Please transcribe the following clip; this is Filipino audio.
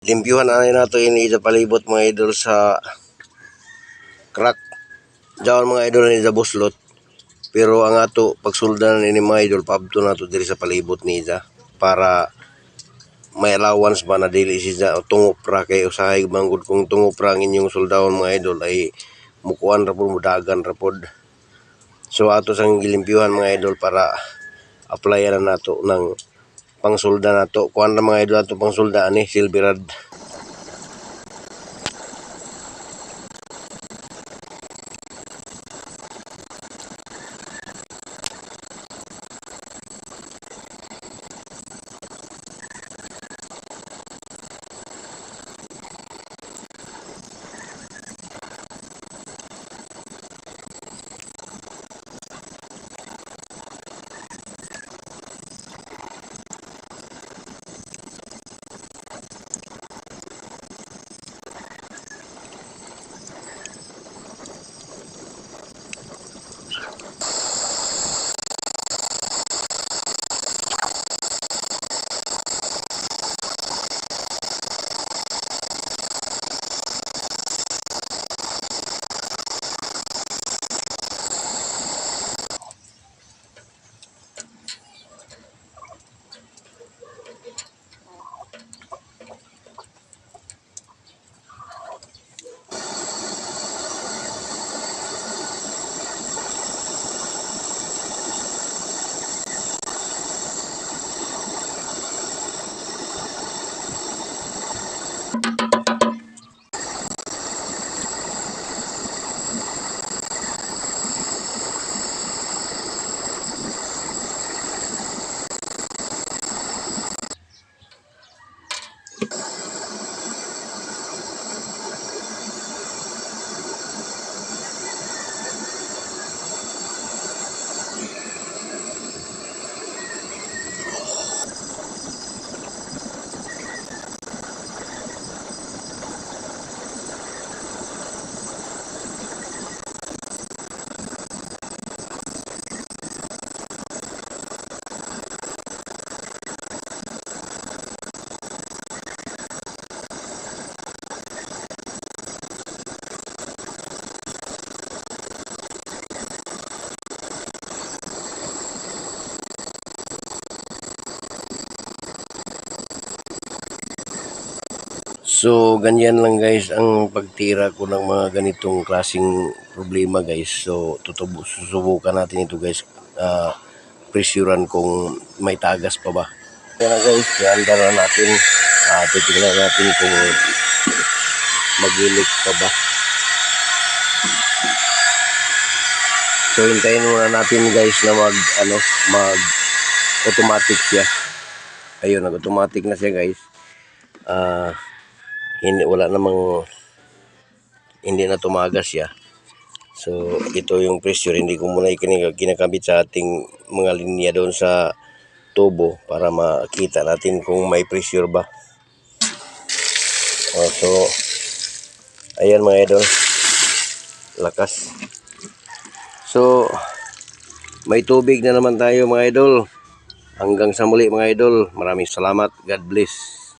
Limpyuhan na nato ini sa palibot mga idol sa crack. Diyan mga idol ni sa buslot. Pero ang ato pagsuldan ini mga idol paabto nato diri sa palibot ni Iza para may allowance ba na dili siya tungopra kay usahay manggod kung tungopra ang inyong soldahon mga idol ay mukuan ra pud mudagan ra pud. So ato sang gilimpyuhan mga idol para applyan na nato ng pangsulda nato. Kuan ra mga idol ato pangsulda ani silverad. So, ganyan lang guys ang pagtira ko ng mga ganitong klaseng problema guys. So, susubukan natin ito guys. Presyuran kung may tagas pa ba. Yan na guys, ianda na natin. Titignan natin kung mag-ilik pa ba. So, hintayin muna natin guys na mag-automatic siya. Ayun, nag-automatic na siya guys. Hindi na tumagas siya. So ito yung pressure, hindi ko muna kinakabit sa ating mga linya doon sa tubo para makita natin kung may pressure ba. So ayan mga idol, lakas. So may tubig na naman tayo mga idol. Hanggang sa muli mga idol, maraming salamat, God bless.